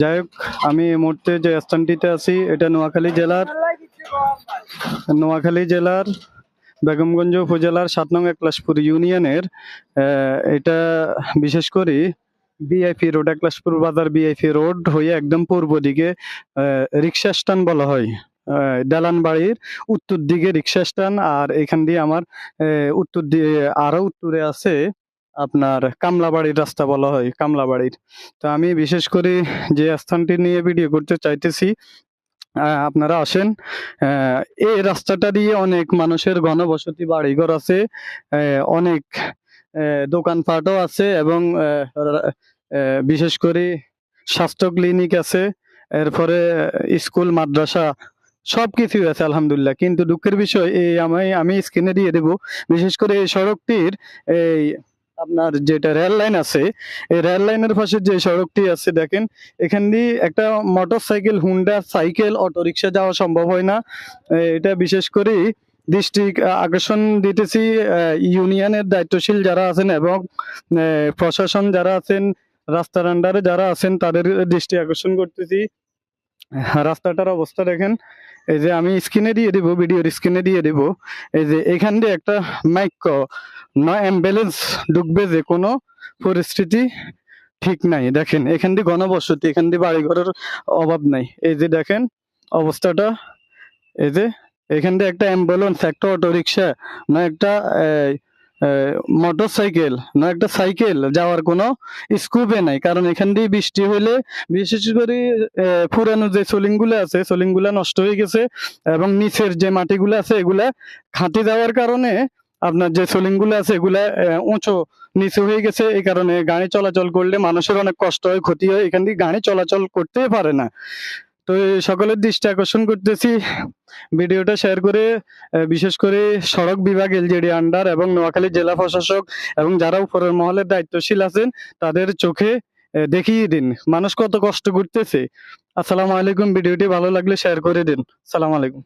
যাই হোক, আমি এই মুহূর্তে যে স্থানটিতে আছি এটা নোয়াখালী জেলার বেগমগঞ্জ উপজেলার ৭ নং একলাশপুর ইউনিয়নের। এটা বিশেষ করে বিআইপি রোড, একলাশপুর বাজার বিআইপি রোড হয়ে একদম পূর্ব দিকে রিক্সা স্ট্যান্ড বলা হয়। দালান বাড়ির উত্তর দিকে রিক্সা স্ট্যান্ড, আর এখান দিয়ে আমার উত্তর দিয়ে আরো উত্তরে আছে আপনার কামলাবাড়ির রাস্তা বলা হয়, কামলাবাড়ির। তো আমি বিশেষ করে যে স্থানটি নিয়ে ভিডিও করতে চাইতেছি, আপনারা আসেন। এই রাস্তাটা দিয়ে অনেক মানুষের ঘনবসতি বাড়িঘর আছে, অনেক দোকানপাটও আছে, এবং বিশেষ করে স্বাস্থ্য ক্লিনিক আছে, এরপরে স্কুল মাদ্রাসা সবকিছুই আছে আলহামদুলিল্লাহ। কিন্তু দুঃখের বিষয় এই আমি স্ক্রিনে দিয়ে দেব, বিশেষ করে এই সড়কটির এই আপনার যেটা রেল লাইন আছে, এই রেল লাইনের পাশে যে সড়কটি আছে দেখেন, এখান দিয়ে একটা motorcycle, Honda cycle, autorickshaw যাওয়া সম্ভব হয় না। এটা বিশেষ করে দৃষ্টি আকর্ষণ দিতেছি ইউনিয়নের দায়িত্বশীল যারা আছেন এবং প্রশাসন যারা আছেন, রাস্তার আন্ডারে যারা আছেন, তাদের দৃষ্টি আকর্ষণ করতেছি। রাস্তাটার অবস্থা দেখেন, এই যে আমি স্ক্রিনে দিয়ে দিব, ভিডিওর স্ক্রিনে দিয়ে দিব, এই যে এখান দিয়ে একটা মাইক না অ্যাম্বুলেন্স ঢুকবে, যে কোনো পরিস্থিতি ঠিক নাই। দেখেন এখান দিয়ে ঘনবসতি, এখান দিয়ে বাড়িঘরের অভাব নাই। এই যে দেখেন অবস্থাটা, এই যে এখান দিয়ে একটা অ্যাম্বুলেন্স, একটা অটোরিকশা, না একটা মোটর সাইকেল, না একটা সাইকেল যাওয়ার কোনো স্কোপে নাই। কারণ এখান দিয়ে বৃষ্টি হইলে বিশেষ করে পুরানো যে সোলিং গুলো আছে, সোলিং গুলা নষ্ট হয়ে গেছে, এবং নিচের যে মাটিগুলো আছে এগুলা খাঁটি যাওয়ার কারণে আপনার যে সোলিং গুলো আছে এগুলা উঁচু নিচু হয়ে গেছে। এই কারণে গাড়ি চলাচল করলে মানুষের অনেক কষ্ট হয়, ক্ষতি হয়, এখান দিয়ে গাড়ি চলাচল করতেই পারে না। তো সকলের দৃষ্টি আকর্ষণ করতেছি, ভিডিওটা শেয়ার করে বিশেষ করে সড়ক বিভাগ, এলজিডি আন্ডার এবং নোয়াখালী জেলা প্রশাসক এবং যারা উপরের মহলের দায়িত্বশীল আছেন তাদের চোখে দেখিয়ে দিন মানুষ কত কষ্ট করতেছে। আসসালামু আলাইকুম। ভিডিওটি ভালো লাগলে শেয়ার করে দিন। আসসালামু আলাইকুম।